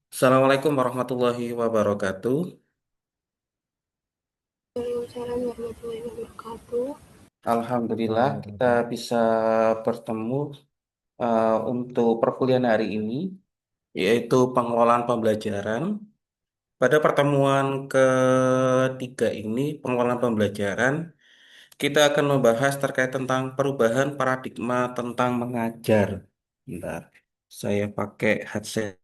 Assalamualaikum warahmatullahi wabarakatuh. Waalaikumsalam warahmatullahi wabarakatuh. Alhamdulillah kita bisa bertemu untuk perkuliahan hari ini, yaitu pengelolaan pembelajaran. Pada pertemuan ketiga ini, pengelolaan pembelajaran, kita akan membahas terkait tentang perubahan paradigma tentang mengajar. Bentar, saya pakai headset.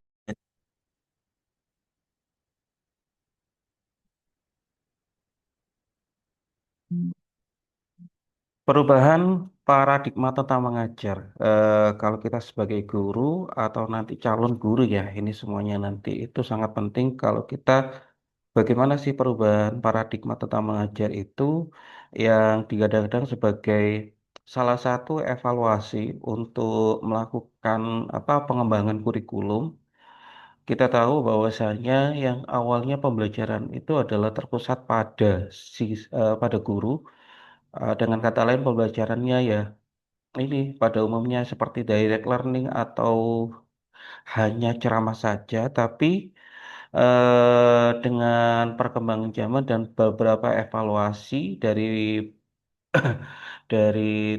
Perubahan paradigma tentang mengajar. Kalau kita sebagai guru atau nanti calon guru ya, ini semuanya nanti itu sangat penting kalau kita bagaimana sih perubahan paradigma tentang mengajar itu yang digadang-gadang sebagai salah satu evaluasi untuk melakukan pengembangan kurikulum. Kita tahu bahwasanya yang awalnya pembelajaran itu adalah terpusat pada guru. Dengan kata lain pembelajarannya ya ini pada umumnya seperti direct learning atau hanya ceramah saja, tapi dengan perkembangan zaman dan beberapa evaluasi dari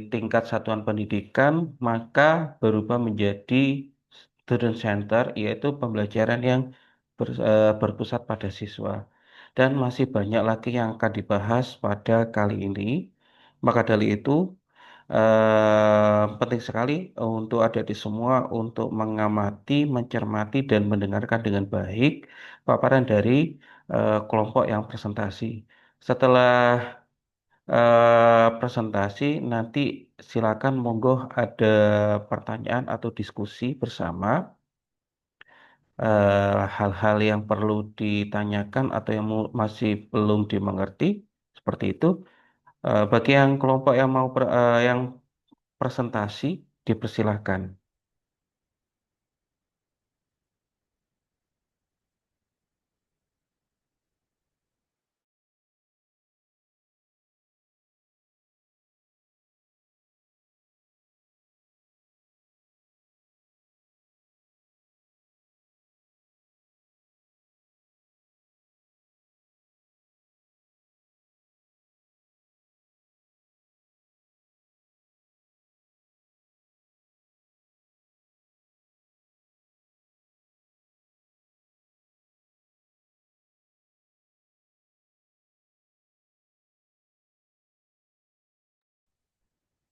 tingkat satuan pendidikan, maka berubah menjadi student center, yaitu pembelajaran yang berpusat pada siswa. Dan masih banyak lagi yang akan dibahas pada kali ini. Maka dari itu, penting sekali untuk ada di semua untuk mengamati, mencermati, dan mendengarkan dengan baik paparan dari kelompok yang presentasi. Setelah presentasi, nanti silakan monggo ada pertanyaan atau diskusi bersama hal-hal yang perlu ditanyakan atau yang masih belum dimengerti seperti itu. Bagi yang kelompok yang yang presentasi dipersilahkan.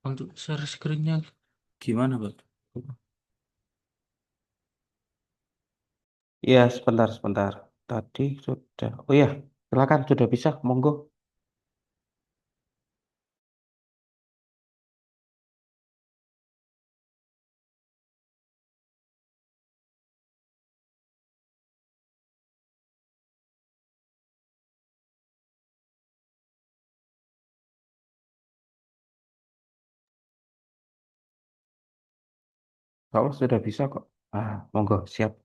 Untuk share screen-nya gimana, Bang? Iya, sebentar, sebentar. Tadi sudah. Oh ya, silakan sudah bisa, monggo. Kalau sudah bisa kok. Monggo, siap.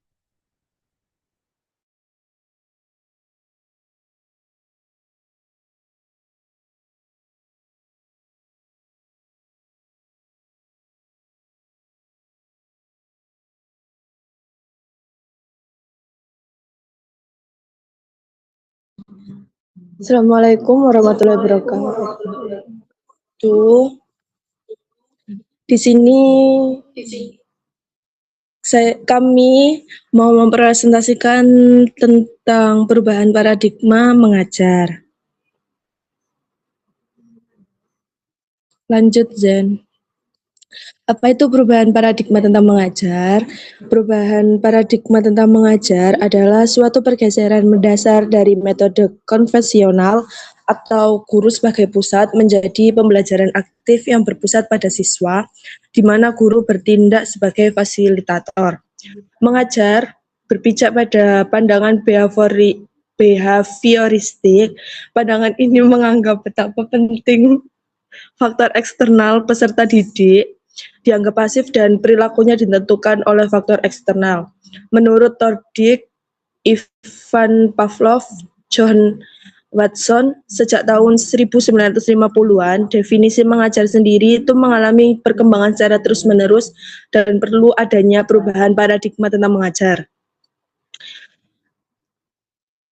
Assalamualaikum warahmatullahi wabarakatuh. Di sini kami mau mempresentasikan tentang perubahan paradigma mengajar. Lanjut, Zen. Apa itu perubahan paradigma tentang mengajar? Perubahan paradigma tentang mengajar adalah suatu pergeseran mendasar dari metode konvensional atau guru sebagai pusat menjadi pembelajaran aktif yang berpusat pada siswa, di mana guru bertindak sebagai fasilitator. Mengajar berpijak pada pandangan behavioristik. Pandangan ini menganggap betapa penting faktor eksternal peserta didik dianggap pasif dan perilakunya ditentukan oleh faktor eksternal. Menurut Tordik, Ivan Pavlov, John Watson, sejak tahun 1950-an, definisi mengajar sendiri itu mengalami perkembangan secara terus-menerus dan perlu adanya perubahan paradigma tentang mengajar.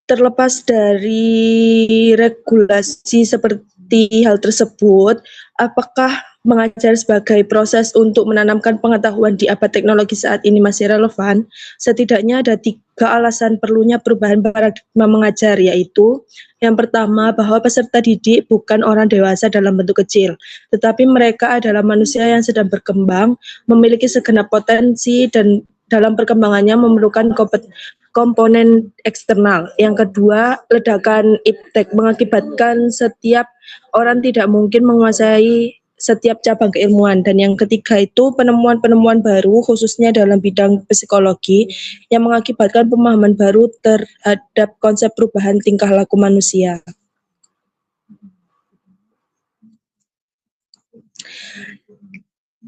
Terlepas dari regulasi seperti hal tersebut, apakah mengajar sebagai proses untuk menanamkan pengetahuan di abad teknologi saat ini masih relevan? Setidaknya ada 3 alasan perlunya perubahan paradigma mengajar, yaitu yang pertama, bahwa peserta didik bukan orang dewasa dalam bentuk kecil, tetapi mereka adalah manusia yang sedang berkembang, memiliki segenap potensi dan dalam perkembangannya memerlukan komponen eksternal. Yang kedua, ledakan iptek mengakibatkan setiap orang tidak mungkin menguasai setiap cabang keilmuan. Dan yang ketiga itu penemuan-penemuan baru khususnya dalam bidang psikologi yang mengakibatkan pemahaman baru terhadap konsep perubahan tingkah laku manusia.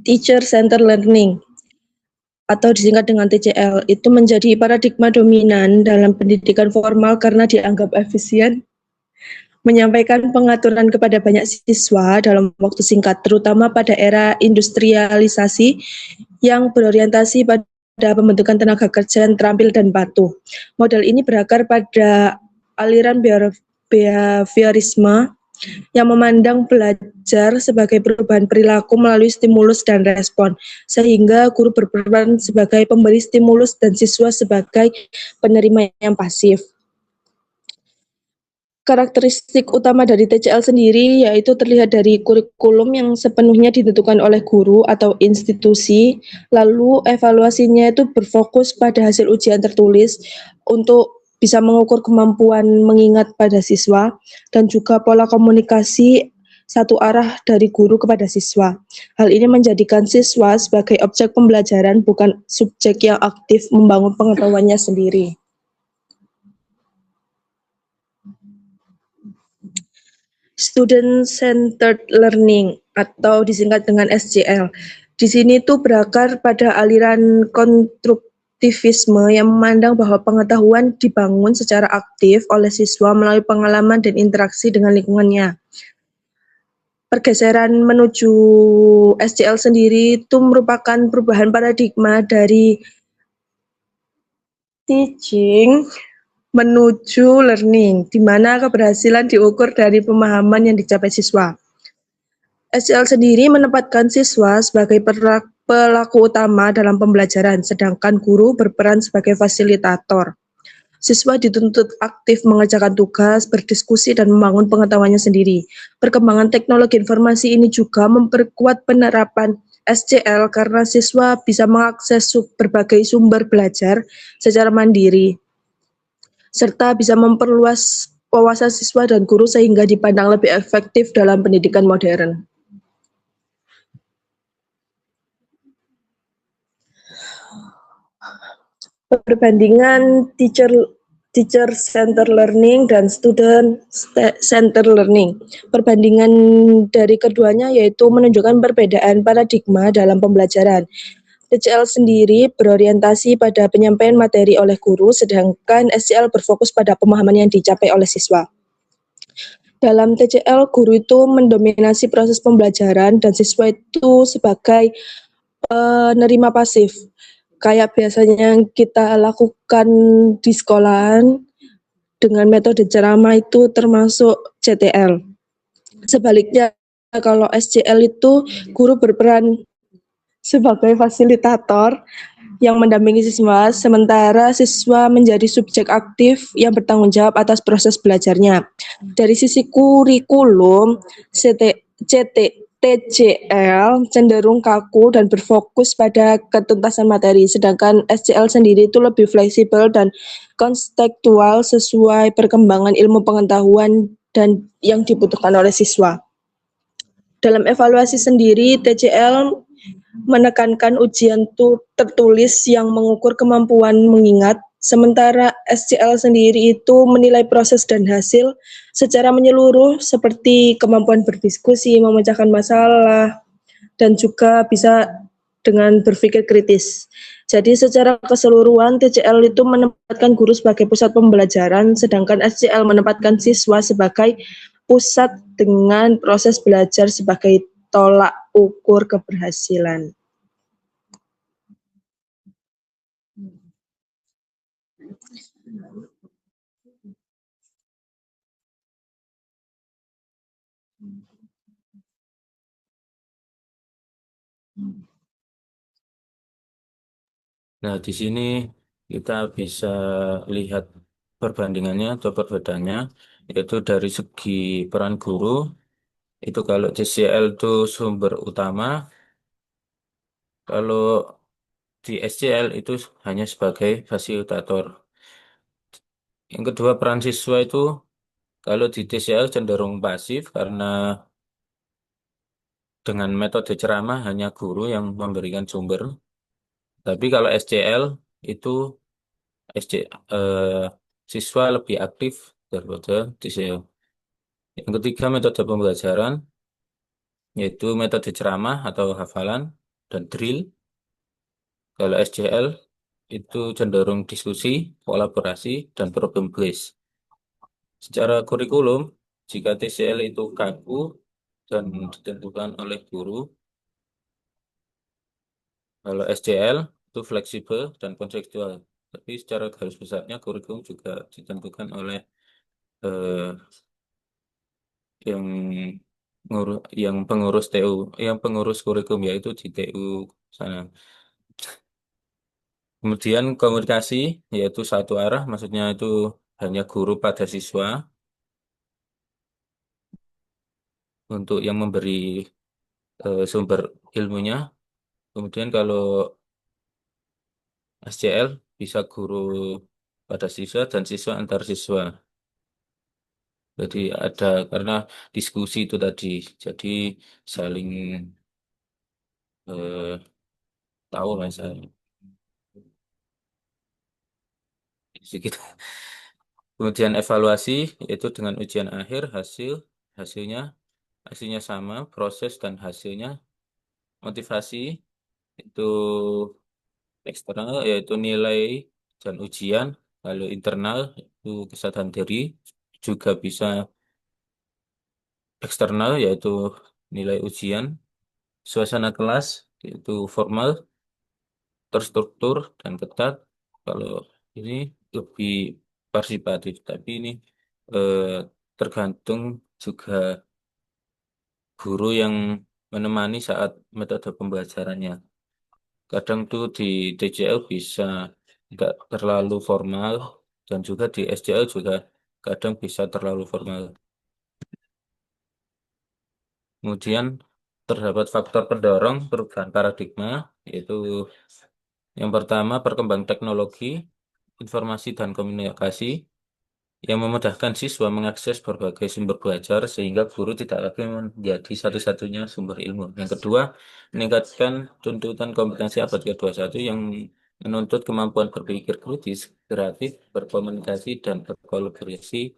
Teacher Center Learning atau disingkat dengan TCL itu menjadi paradigma dominan dalam pendidikan formal karena dianggap efisien, menyampaikan pengaturan kepada banyak siswa dalam waktu singkat, terutama pada era industrialisasi yang berorientasi pada pembentukan tenaga kerja yang terampil dan patuh. Model ini berakar pada aliran behaviorisme yang memandang belajar sebagai perubahan perilaku melalui stimulus dan respon, sehingga guru berperan sebagai pemberi stimulus dan siswa sebagai penerima yang pasif. Karakteristik utama dari TCL sendiri yaitu terlihat dari kurikulum yang sepenuhnya ditentukan oleh guru atau institusi, lalu evaluasinya itu berfokus pada hasil ujian tertulis untuk bisa mengukur kemampuan mengingat pada siswa, dan juga pola komunikasi satu arah dari guru kepada siswa. Hal ini menjadikan siswa sebagai objek pembelajaran, bukan subjek yang aktif membangun pengetahuannya sendiri. Student Centered Learning atau disingkat dengan SCL. Di sini tuh berakar pada aliran konstruktivisme yang memandang bahwa pengetahuan dibangun secara aktif oleh siswa melalui pengalaman dan interaksi dengan lingkungannya. Pergeseran menuju SCL sendiri itu merupakan perubahan paradigma dari teaching menuju learning, di mana keberhasilan diukur dari pemahaman yang dicapai siswa. SCL sendiri menempatkan siswa sebagai pelaku utama dalam pembelajaran, sedangkan guru berperan sebagai fasilitator. Siswa dituntut aktif mengerjakan tugas, berdiskusi, dan membangun pengetahuannya sendiri. Perkembangan teknologi informasi ini juga memperkuat penerapan SCL karena siswa bisa mengakses berbagai sumber belajar secara mandiri, serta bisa memperluas wawasan siswa dan guru sehingga dipandang lebih efektif dalam pendidikan modern. Perbandingan teacher center learning dan student center learning. Perbandingan dari keduanya yaitu menunjukkan perbedaan paradigma dalam pembelajaran. TCL sendiri berorientasi pada penyampaian materi oleh guru, sedangkan SCL berfokus pada pemahaman yang dicapai oleh siswa. Dalam TCL, guru itu mendominasi proses pembelajaran dan siswa itu sebagai penerima pasif. Kayak biasanya yang kita lakukan di sekolahan dengan metode ceramah itu termasuk CTL. Sebaliknya, kalau SCL itu guru berperan sebagai fasilitator yang mendampingi siswa, sementara siswa menjadi subjek aktif yang bertanggung jawab atas proses belajarnya. Dari sisi kurikulum, TCL cenderung kaku dan berfokus pada ketuntasan materi, sedangkan SCL sendiri itu lebih fleksibel dan konstekstual sesuai perkembangan ilmu pengetahuan dan yang dibutuhkan oleh siswa. Dalam evaluasi sendiri, TCL menekankan ujian tertulis yang mengukur kemampuan mengingat, sementara SCL sendiri itu menilai proses dan hasil secara menyeluruh seperti kemampuan berdiskusi, memecahkan masalah, dan juga bisa dengan berpikir kritis. Jadi secara keseluruhan TCL itu menempatkan guru sebagai pusat pembelajaran, sedangkan SCL menempatkan siswa sebagai pusat dengan proses belajar sebagai tolak ukur keberhasilan. Nah, di sini kita bisa lihat perbandingannya atau perbedaannya, yaitu dari segi peran guru, itu kalau JCL itu sumber utama, kalau di SCL itu hanya sebagai fasilitator. Yang kedua, peran siswa itu kalau di TCL cenderung pasif karena dengan metode ceramah hanya guru yang memberikan sumber. Tapi kalau SCL itu SC, eh, siswa lebih aktif daripada TCL. Yang ketiga, metode pembelajaran, yaitu metode ceramah atau hafalan dan drill. Kalau SCL itu cenderung diskusi, kolaborasi, dan problem based. Secara kurikulum, jika TCL itu kaku dan ditentukan oleh guru, kalau SCL itu fleksibel dan konseptual. Tapi secara garis besarnya kurikulum juga ditentukan oleh eh, yang yang pengurus TU, yang pengurus kurikulum yaitu di TU sana. Kemudian komunikasi yaitu satu arah, maksudnya itu hanya guru pada siswa untuk yang memberi sumber ilmunya. Kemudian kalau SCL bisa guru pada siswa dan siswa antar siswa. Jadi ada karena diskusi itu tadi, jadi saling eh, tahu lah saya. Sedikit. Kemudian evaluasi yaitu dengan ujian akhir hasilnya hasilnya sama, proses dan hasilnya. Motivasi itu eksternal yaitu nilai dan ujian. Lalu internal itu kesadaran diri, juga bisa eksternal yaitu nilai ujian. Suasana kelas itu formal, terstruktur dan ketat. Kalau ini lebih partisipatif, tapi ini eh, tergantung juga guru yang menemani saat metode pembelajarannya. Kadang tuh di TCL bisa nggak terlalu formal dan juga di SCL juga kadang bisa terlalu formal. Kemudian terdapat faktor pendorong perubahan paradigma, yaitu yang pertama perkembangan teknologi, informasi dan komunikasi yang memudahkan siswa mengakses berbagai sumber belajar sehingga guru tidak lagi menjadi satu-satunya sumber ilmu. Yang kedua, meningkatkan tuntutan kompetensi abad ke-21 yang menuntut kemampuan berpikir kritis, kreatif, berkomunikasi, dan berkolaborasi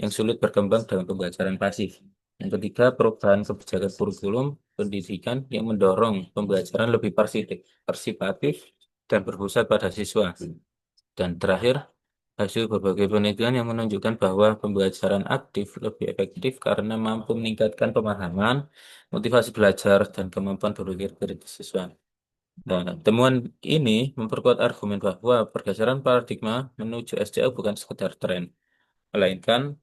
yang sulit berkembang dalam pembelajaran pasif. Yang ketiga, perubahan kebijakan kurikulum pendidikan yang mendorong pembelajaran lebih partisipatif dan berpusat pada siswa. Dan terakhir, hasil berbagai penelitian yang menunjukkan bahwa pembelajaran aktif lebih efektif karena mampu meningkatkan pemahaman, motivasi belajar, dan kemampuan berpikir kritis siswa. Nah, temuan ini memperkuat argumen bahwa pergeseran paradigma menuju SDL bukan sekedar tren, melainkan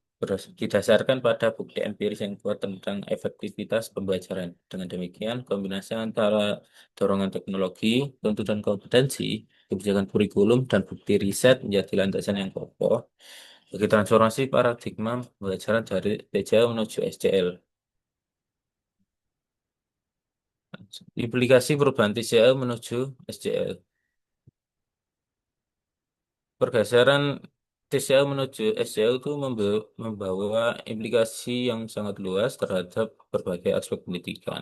didasarkan pada bukti empiris yang kuat tentang efektivitas pembelajaran. Dengan demikian, kombinasi antara dorongan teknologi, tuntutan kompetensi, kebijakan kurikulum, dan bukti riset menjadi landasan yang kokoh bagi transformasi paradigma pembelajaran dari TCL menuju SCL. Implikasi perubahan TCL menuju SCL. Pergeseran TCL menuju SCL itu membawa implikasi yang sangat luas terhadap berbagai aspek pendidikan.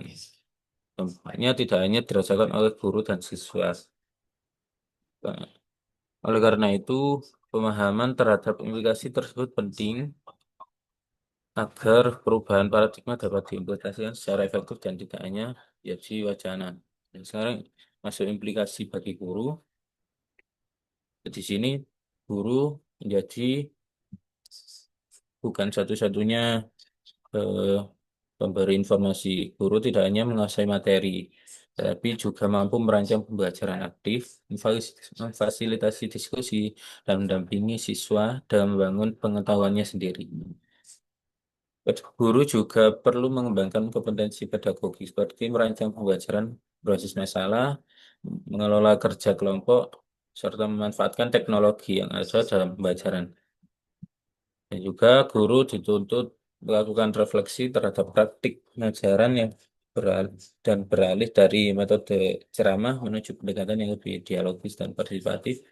Dampaknya tidak hanya dirasakan oleh guru dan siswa. Nah, oleh karena itu, pemahaman terhadap implikasi tersebut penting agar perubahan paradigma dapat diimplementasikan secara efektif dan tidak hanya jadi wacana. Dan sekarang masuk implikasi bagi guru. Di sini guru menjadi bukan satu-satunya eh, pemberi informasi. Guru tidak hanya menguasai materi, tapi juga mampu merancang pembelajaran aktif, memfasilitasi diskusi, dan mendampingi siswa dalam membangun pengetahuannya sendiri. Guru juga perlu mengembangkan kompetensi pedagogi seperti merancang pembelajaran, proses masalah, mengelola kerja kelompok, serta memanfaatkan teknologi yang ada dalam pembelajaran. Dan juga guru dituntut melakukan refleksi terhadap praktik pengajaran yang beralih dari metode ceramah menuju pendekatan yang lebih dialogis dan partisipatif.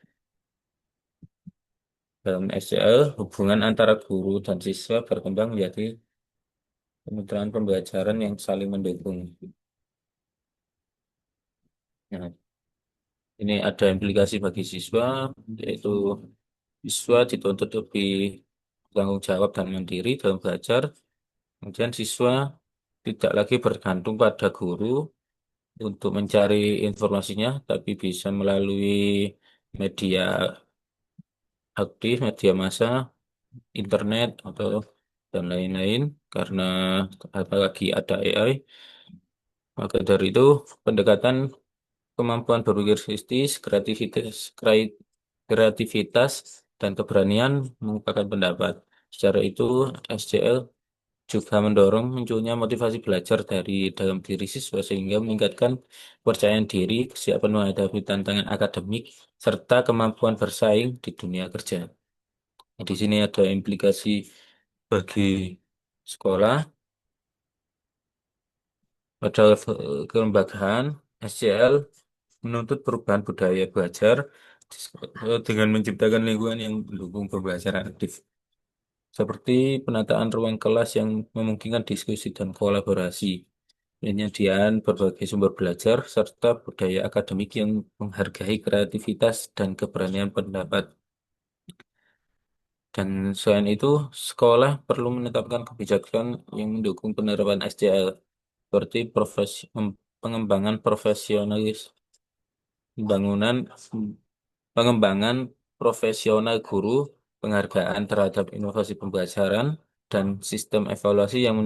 Dalam SCL, hubungan antara guru dan siswa berkembang menjadi kemitraan pembelajaran yang saling mendukung. Nah, ini ada implikasi bagi siswa, yaitu siswa dituntut lebih bertanggung jawab dan mandiri dalam belajar. Kemudian siswa tidak lagi bergantung pada guru untuk mencari informasinya, tapi bisa melalui media aktif, media massa, internet, atau dan lain-lain. Karena apalagi ada AI, maka dari itu pendekatan kemampuan berpikir kritis, kreativitas, dan keberanian mengungkapkan pendapat. Secara itu, SCL juga mendorong munculnya motivasi belajar dari dalam diri siswa sehingga meningkatkan kepercayaan diri, kesiapan menghadapi tantangan akademik, serta kemampuan bersaing di dunia kerja. Di sini ada implikasi bagi sekolah pada level kelembagaan. SCL menuntut perubahan budaya belajar dengan menciptakan lingkungan yang mendukung pembelajaran aktif, seperti penataan ruang kelas yang memungkinkan diskusi dan kolaborasi, penyediaan berbagai sumber belajar, serta budaya akademik yang menghargai kreativitas dan keberanian pendapat. Dan selain itu, sekolah perlu menetapkan kebijakan yang mendukung penerapan SDL, seperti pengembangan profesionalis, pembangunan, pengembangan profesional guru, penghargaan terhadap inovasi pembelajaran, dan sistem evaluasi yang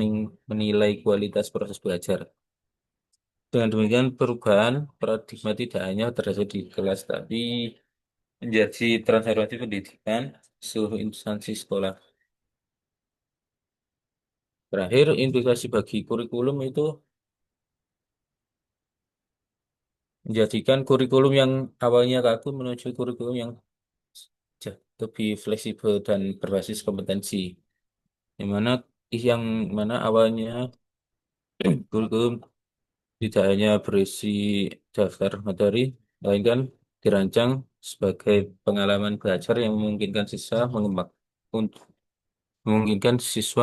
menilai kualitas proses belajar. Dengan demikian, perubahan paradigma tidak hanya terjadi di kelas, tapi menjadi transformasi pendidikan seluruh instansi sekolah. Terakhir, implikasi bagi kurikulum itu menjadikan kurikulum yang awalnya kaku menuju kurikulum yang lebih fleksibel dan berbasis kompetensi. Yang mana yang mana awalnya kurikulum tidak hanya berisi daftar materi, melainkan dirancang sebagai pengalaman belajar yang memungkinkan siswa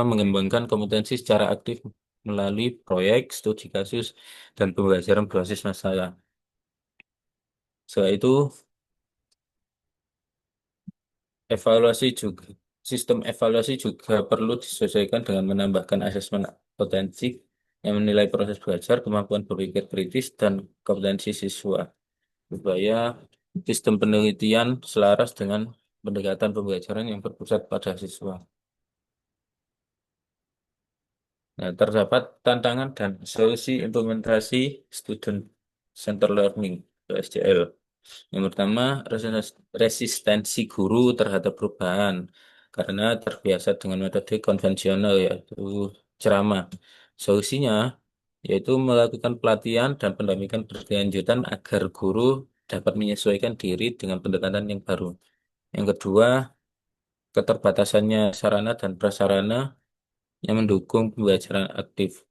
mengembangkan kompetensi secara aktif melalui proyek, studi kasus, dan pembelajaran berbasis masalah. Setelah itu, evaluasi juga sistem evaluasi juga perlu disesuaikan dengan menambahkan asesmen potensi yang menilai proses belajar, kemampuan berpikir kritis, dan kompetensi siswa, supaya sistem penelitian selaras dengan pendekatan pembelajaran yang berpusat pada siswa. Nah, terdapat tantangan dan solusi implementasi Student Center Learning (SCL). Yang pertama, resistensi guru terhadap perubahan karena terbiasa dengan metode konvensional yaitu ceramah. Solusinya yaitu melakukan pelatihan dan pendampingan berkelanjutan agar guru dapat menyesuaikan diri dengan pendekatan yang baru. Yang kedua, keterbatasannya sarana dan prasarana yang mendukung pembelajaran aktif.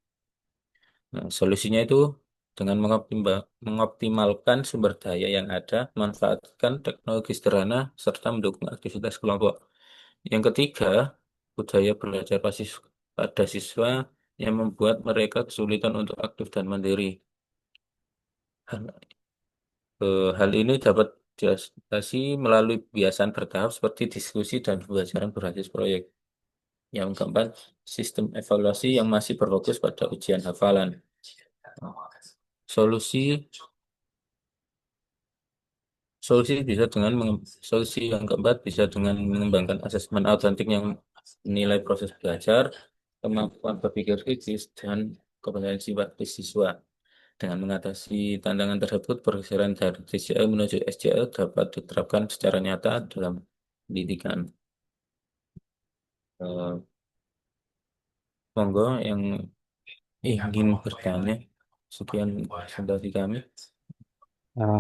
Nah, solusinya itu dengan mengoptimalkan sumber daya yang ada, memanfaatkan teknologi sederhana, serta mendukung aktivitas kelompok. Yang ketiga, budaya belajar pada siswa yang membuat mereka kesulitan untuk aktif dan mandiri. Hal, hal ini dapat diatasi melalui kebiasaan bertahap seperti diskusi dan pembelajaran berbasis proyek. Yang keempat, sistem evaluasi yang masih berfokus pada ujian hafalan. Solusi solusi yang keempat bisa dengan mengembangkan asesmen autentik yang menilai proses belajar, kemampuan berpikir kritis, dan kompetensi praktis siswa. Dengan mengatasi tantangan tersebut, pergeseran dari TCL menuju SCL dapat diterapkan secara nyata dalam pendidikan. Eh, Monggo yang ingin bertanya, sekian dari kami.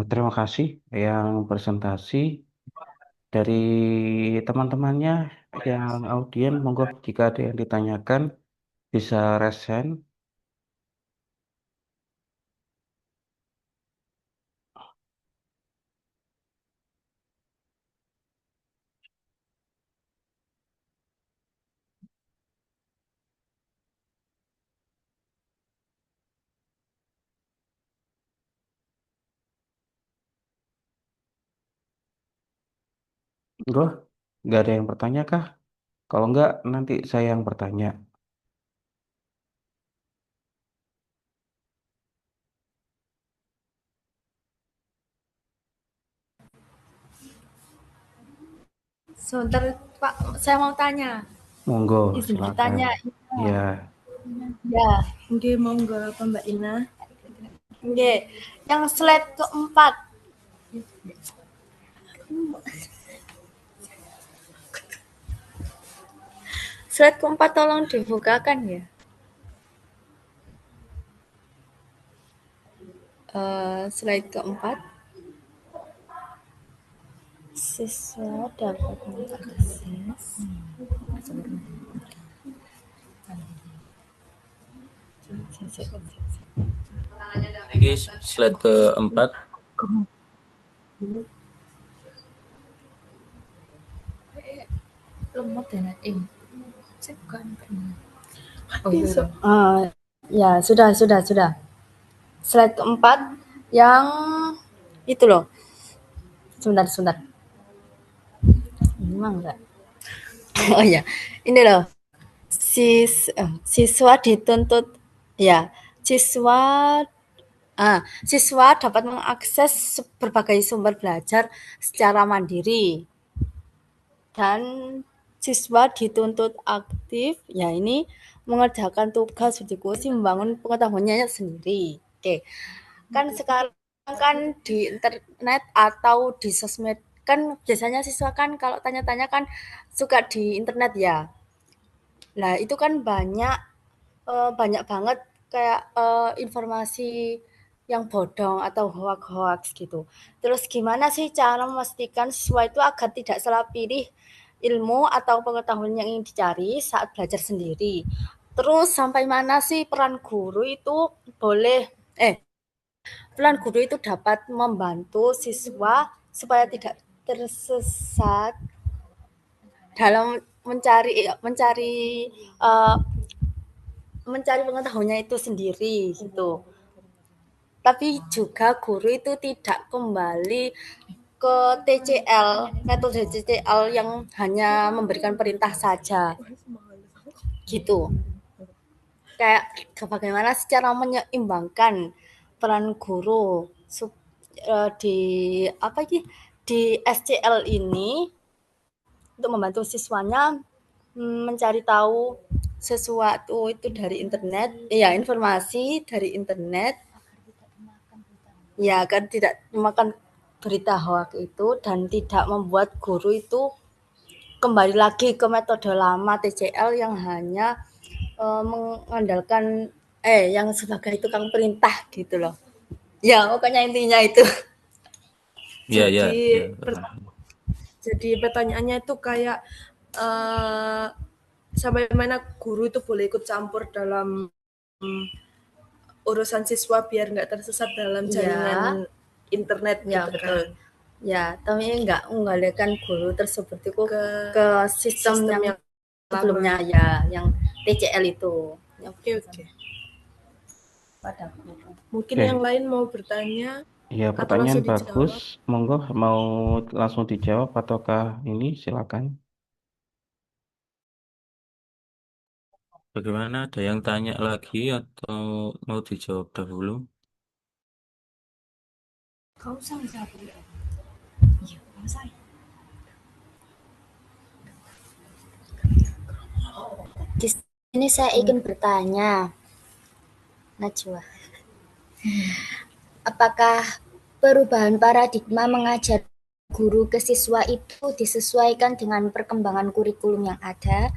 Terima kasih yang presentasi dari teman-temannya yang audien. Monggo jika ada yang ditanyakan bisa raise hand. Monggo, nggak ada yang bertanya kah? Kalau nggak, nanti saya yang bertanya. Sebentar, Pak, saya mau tanya. Monggo, Izin silakan. bertanya. Ya, Ya, oke, monggo Pak Mbak Ina. Oke, yang slide keempat. Slide keempat tolong dibukakan ya. Slide keempat. Siswa dapat mengakses. Ini slide keempat. Lemot dan saya bukan. Oh, ya, sudah. Slide keempat yang itu loh. Sebentar. Ini mah enggak. Oh ya, ini loh. Siswa dituntut ya, siswa dapat mengakses berbagai sumber belajar secara mandiri dan siswa dituntut aktif, ya ini mengerjakan tugas berdiskusi membangun pengetahuannya sendiri. Oke, kan sekarang kan di internet atau di sosmed kan biasanya siswa kan kalau tanya-tanya kan suka di internet ya. Nah, itu kan banyak banget kayak, informasi yang bodong atau hoax gitu. Terus gimana sih cara memastikan siswa itu agar tidak salah pilih ilmu atau pengetahuan yang ingin dicari saat belajar sendiri? Terus sampai mana sih peran guru itu dapat membantu siswa supaya tidak tersesat dalam mencari mencari, eee mencari pengetahuannya itu sendiri gitu. Tapi juga guru itu tidak kembali ke TCL, metode TCL yang hanya memberikan perintah saja. Gitu. Kayak bagaimana secara menyeimbangkan peran guru di di SCL ini untuk membantu siswanya mencari tahu sesuatu itu dari internet, ya informasi dari internet, ya agar tidak memakan berita hoax itu dan tidak membuat guru itu kembali lagi ke metode lama TCL yang hanya mengandalkan yang sebagai tukang perintah gitu loh. Ya, pokoknya intinya itu. Ya, Jadi, ya. jadi pertanyaannya itu kayak sampai mana guru itu boleh ikut campur dalam urusan siswa biar nggak tersesat dalam jaringan internet Ya, gitu betul. kan. Ya, tapi nggak mengalihkan guru tersebut itu ke sistem yang sebelumnya ya, yang TCL itu. Oke. Pada guru. Mungkin Oke. yang lain mau bertanya Ya, atau pertanyaan langsung bagus. dijawab? Monggo, mau langsung dijawab ataukah ini silakan. Bagaimana? Ada yang tanya lagi atau mau dijawab dahulu? Kau usah jawab. Iya, usah. Di sini saya ingin bertanya, Najwa. Apakah perubahan paradigma mengajar guru ke siswa itu disesuaikan dengan perkembangan kurikulum yang ada?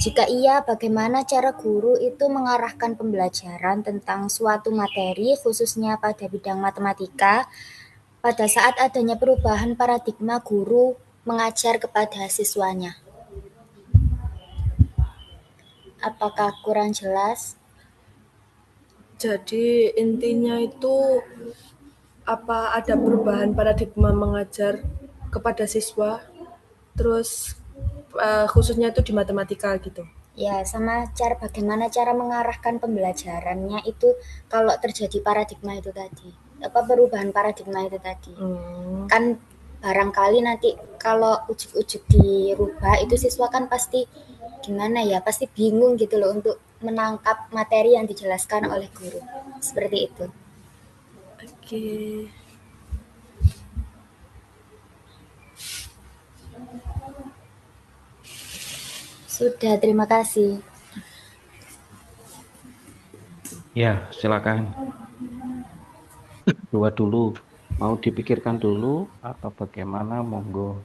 Jika iya, bagaimana cara guru itu mengarahkan pembelajaran tentang suatu materi, khususnya pada bidang matematika, Pada saat adanya perubahan paradigma guru mengajar kepada siswanya. Apakah kurang jelas? Jadi intinya itu apa ada perubahan paradigma mengajar kepada siswa, terus khususnya itu di matematika gitu. Ya, sama bagaimana cara mengarahkan pembelajarannya itu kalau terjadi paradigma itu tadi. Perubahan paradigma itu tadi. Kan barangkali nanti kalau ujuk-ujuk dirubah itu siswa kan pasti gimana ya, pasti bingung gitu loh untuk menangkap materi yang dijelaskan oleh guru. Seperti itu. Oke. Sudah, terima kasih. Ya, silakan. Dua dulu. Mau dipikirkan dulu atau bagaimana? Monggo.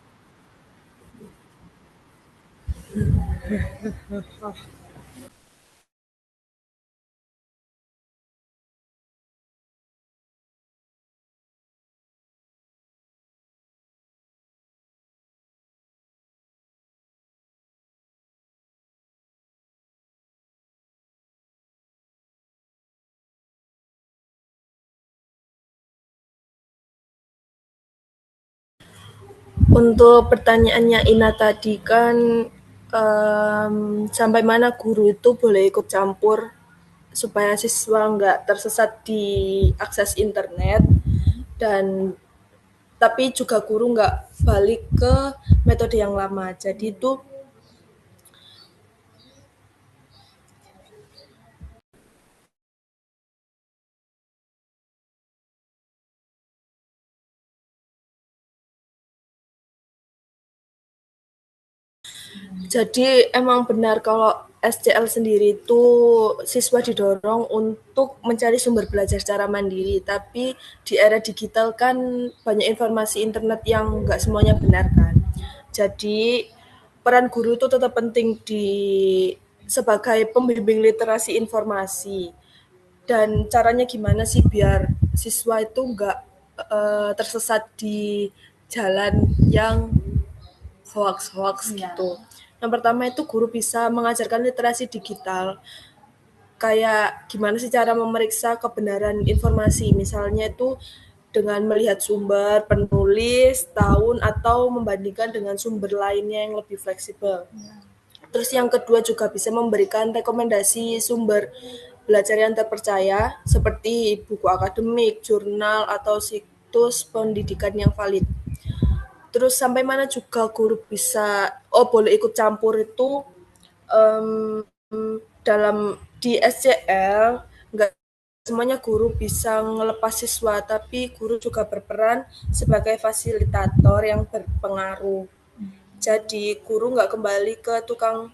Untuk pertanyaannya Ina tadi kan sampai mana guru itu boleh ikut campur supaya siswa nggak tersesat di akses internet, dan tapi juga guru nggak balik ke metode yang lama. Jadi itu Jadi emang benar kalau SCL sendiri itu siswa didorong untuk mencari sumber belajar secara mandiri, tapi di era digital kan banyak informasi internet yang nggak semuanya benar kan. Jadi peran guru itu tetap penting sebagai pembimbing literasi informasi. Dan caranya gimana sih biar siswa itu nggak tersesat di jalan yang hoax-hoax gitu. Yang pertama itu guru bisa mengajarkan literasi digital. Kayak gimana sih cara memeriksa kebenaran informasi. Misalnya itu dengan melihat sumber, penulis, tahun, atau membandingkan dengan sumber lainnya yang lebih fleksibel. Terus yang kedua juga bisa memberikan rekomendasi sumber belajar yang terpercaya seperti buku akademik, jurnal, atau situs pendidikan yang valid. Terus sampai mana juga guru bisa boleh ikut campur itu dalam di SCL, nggak semuanya guru bisa ngelepas siswa, tapi guru juga berperan sebagai fasilitator yang berpengaruh. Jadi guru nggak kembali ke tukang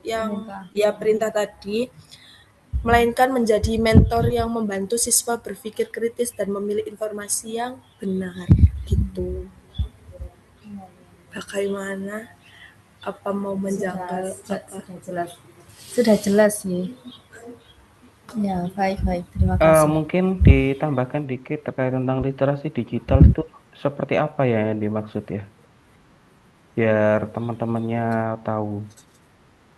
yang perintah tadi, melainkan menjadi mentor yang membantu siswa berpikir kritis dan memilih informasi yang benar gitu. Bagaimana? Apa mau menjangkau apa? Sudah jelas sih. Ya, baik. Terima kasih. Mungkin ditambahkan dikit terkait tentang literasi digital itu seperti apa ya yang dimaksud ya? Biar teman-temannya tahu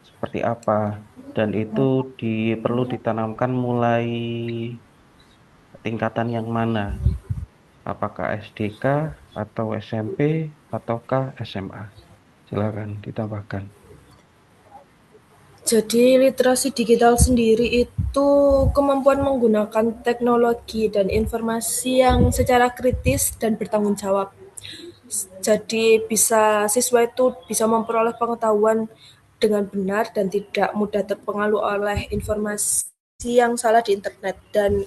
seperti apa dan itu perlu ditanamkan mulai tingkatan yang mana? Apakah SDK atau SMP ataukah SMA? Silakan ditambahkan. Jadi literasi digital sendiri itu kemampuan menggunakan teknologi dan informasi yang secara kritis dan bertanggung jawab. Jadi siswa itu bisa memperoleh pengetahuan dengan benar dan tidak mudah terpengaruh oleh informasi yang salah di internet. Dan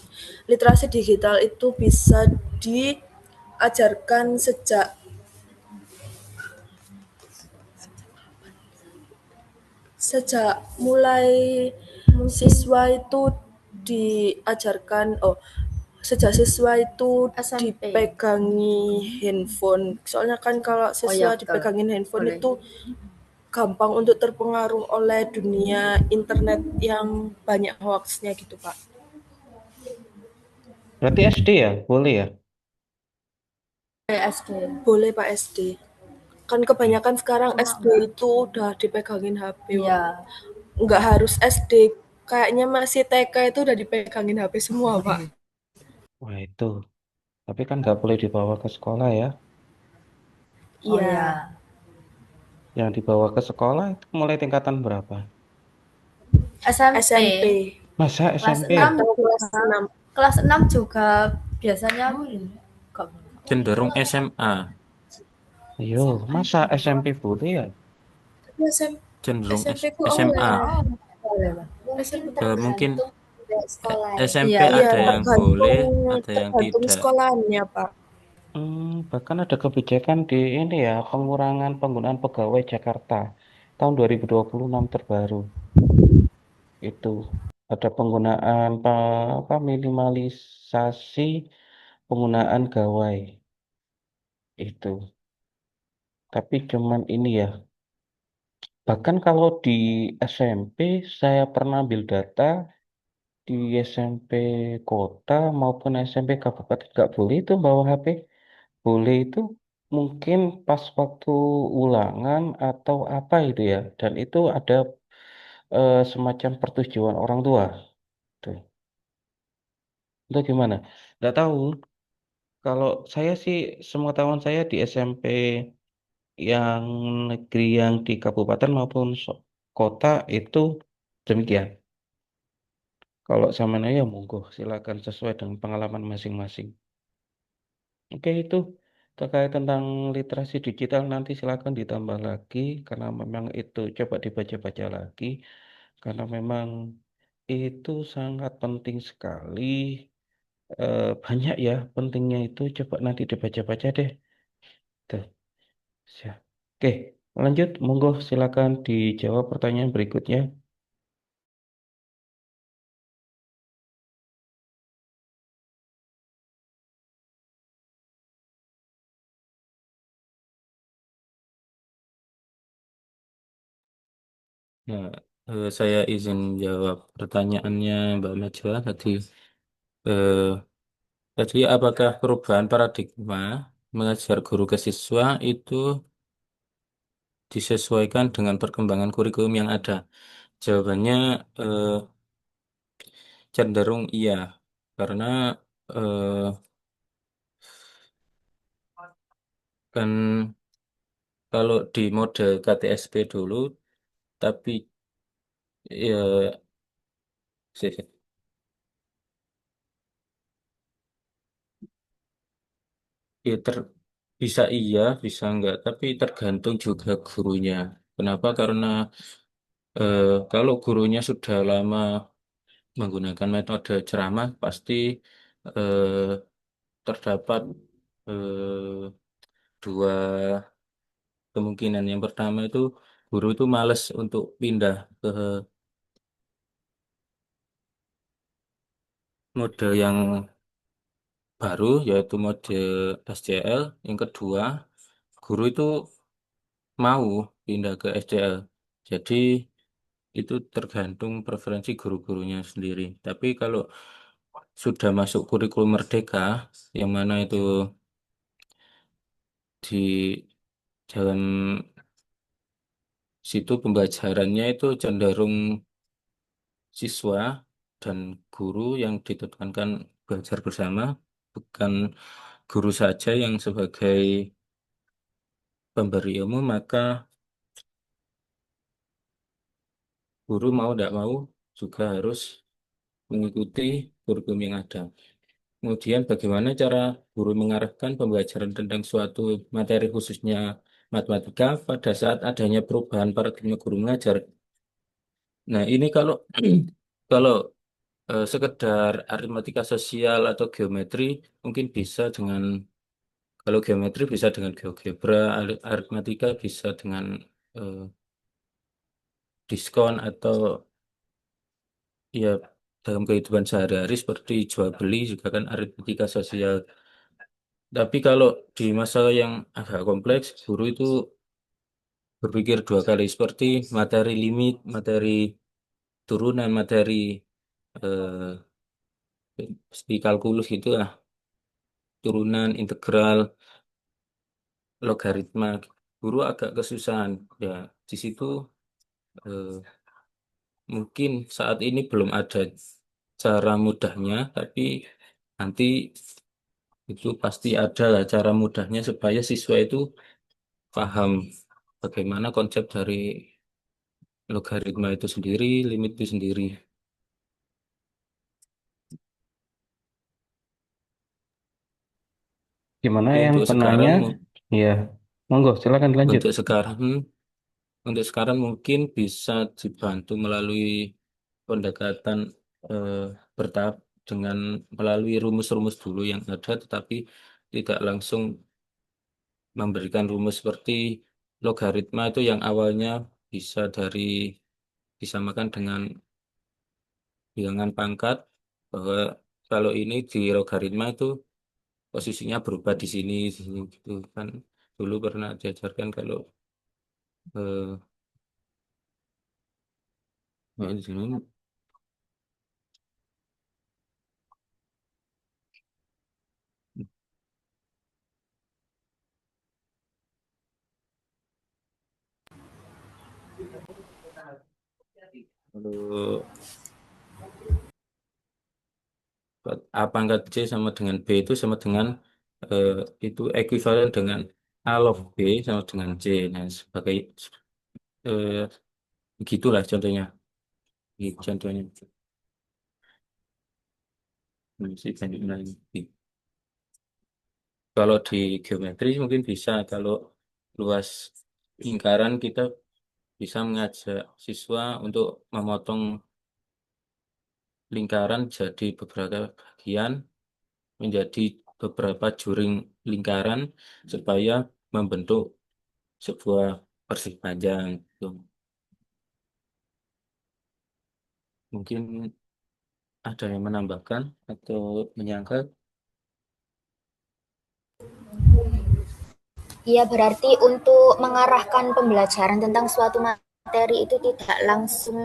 literasi digital itu bisa diajarkan sejak mulai siswa itu diajarkan sejak siswa itu SMP. dipegangi handphone. Soalnya kan kalau siswa dipegangin handphone itu gampang untuk terpengaruh oleh dunia internet yang banyak hoaxnya gitu, Pak. Berarti SD ya? Boleh ya? SD. Boleh Pak SD. Kan kebanyakan sekarang SD itu udah dipegangin HP. Iya. Nggak harus SD. Kayaknya masih TK itu udah dipegangin HP semua, Pak. Wah itu. Tapi kan nggak boleh dibawa ke sekolah ya. Oh Iya. ya. Yang dibawa ke sekolah itu mulai tingkatan berapa? SMP. SMP. Masa Kelas SMP? 6 Atau kelas juga. 6. Kelas 6 juga biasanya enggak. Cenderung SMA. Yo, masa SMP boleh ya? Tapi Cenderung SMP ku SMA. online. Mungkin SMP Mungkin tergantung dari sekolahnya. SMP Iya, Iya, ada yang boleh, tergantung ada yang tergantung tidak. sekolahannya, Pak. Bahkan ada kebijakan di ini ya, pengurangan penggunaan pegawai Jakarta tahun 2026 terbaru. Itu ada penggunaan apa, minimalisasi penggunaan gawai itu. Tapi cuman ini ya, bahkan kalau di SMP saya pernah ambil data di SMP kota maupun SMP kabupaten nggak boleh itu bawa HP. Boleh itu mungkin pas waktu ulangan atau apa itu ya. Dan itu ada semacam persetujuan orang tua. Tuh. Itu gimana? Nggak tahu. Kalau saya sih semua tahun saya di SMP yang negeri yang di kabupaten maupun kota itu demikian. Kalau sama ya monggo silakan sesuai dengan pengalaman masing-masing. Oke itu terkait tentang literasi digital nanti silakan ditambah lagi karena memang itu coba dibaca-baca lagi karena memang itu sangat penting sekali. Banyak ya pentingnya itu coba nanti dibaca-baca deh. Tuh, siap. Oke, lanjut monggo silakan dijawab pertanyaan berikutnya. Nah, saya izin jawab pertanyaannya Mbak Najwa tadi. Eh, Tadi apakah perubahan paradigma mengajar guru ke siswa itu disesuaikan dengan perkembangan kurikulum yang ada? Jawabannya eh, cenderung iya, karena eh, kan kalau di mode KTSP dulu, tapi ya, ya bisa iya, bisa enggak, tapi tergantung juga gurunya. Kenapa? Karena kalau gurunya sudah lama menggunakan metode ceramah, pasti eh, terdapat dua kemungkinan. Yang pertama itu guru itu males untuk pindah ke mode yang baru, yaitu mode SCL. Yang kedua, guru itu mau pindah ke SCL. Jadi itu tergantung preferensi guru-gurunya sendiri. Tapi kalau sudah masuk kurikulum Merdeka, yang mana itu di dalam situ pembelajarannya itu cenderung siswa dan guru yang ditekankan belajar bersama, bukan guru saja yang sebagai pemberi ilmu, maka guru mau tidak mau juga harus mengikuti kurikulum yang ada. Kemudian bagaimana cara guru mengarahkan pembelajaran tentang suatu materi khususnya matematika pada saat adanya perubahan paradigma guru mengajar. Nah, ini kalau kalau sekedar aritmatika sosial atau geometri mungkin bisa dengan kalau geometri bisa dengan GeoGebra, aritmatika bisa dengan eh, diskon atau ya dalam kehidupan sehari-hari seperti jual beli juga kan aritmatika sosial. Tapi kalau di masalah yang agak kompleks, guru itu berpikir dua kali seperti materi limit, materi turunan, materi eh, seperti kalkulus gitu lah, turunan, integral. logaritma, guru agak kesusahan. Ya, di situ eh, mungkin saat ini belum ada cara mudahnya, tapi nanti itu pasti ada lah cara mudahnya supaya siswa itu paham bagaimana konsep dari logaritma itu sendiri, limit itu sendiri. Gimana Tapi yang penanya? Ya, monggo silakan lanjut. untuk sekarang untuk sekarang mungkin bisa dibantu melalui pendekatan eh, bertahap dengan melalui rumus-rumus dulu yang ada, tetapi tidak langsung memberikan rumus seperti logaritma itu yang awalnya bisa dari disamakan dengan bilangan pangkat, bahwa kalau ini di logaritma itu posisinya berubah di sini gitu kan. Dulu pernah diajarkan kalau eh, di sini kalau A pangkat C sama dengan B itu sama dengan eh, itu ekuivalen dengan A log B sama dengan C. Nah, sebagai eh, begitulah contohnya. Ini contohnya. Masih banyak lagi. Kalau di geometri mungkin bisa, kalau luas lingkaran kita bisa mengajak siswa untuk memotong lingkaran jadi beberapa bagian menjadi beberapa juring lingkaran supaya membentuk sebuah persegi panjang. Gitu. Mungkin ada yang menambahkan atau menyangka. Iya, berarti untuk mengarahkan pembelajaran tentang suatu materi itu tidak langsung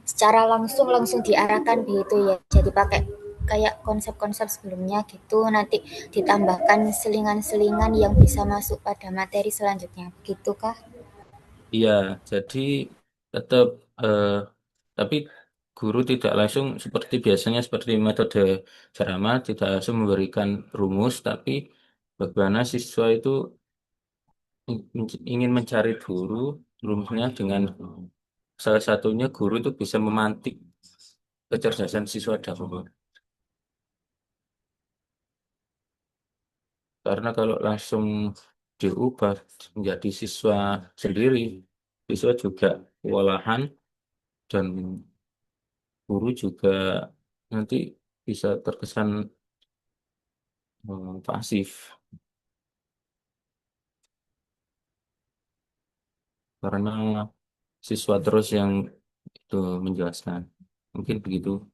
secara langsung diarahkan gitu ya. Jadi pakai kayak konsep-konsep sebelumnya gitu, nanti ditambahkan selingan-selingan yang bisa masuk pada materi selanjutnya. Gitu kah? Iya, jadi tetap tapi guru tidak langsung seperti biasanya seperti metode ceramah tidak langsung memberikan rumus, tapi bagaimana siswa itu ingin mencari guru rumusnya dengan salah satunya guru itu bisa memantik kecerdasan siswa dahulu. Karena kalau langsung diubah menjadi siswa sendiri, siswa juga kewalahan dan guru juga nanti bisa terkesan pasif karena siswa terus yang itu menjelaskan. Mungkin begitu.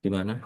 Gimana?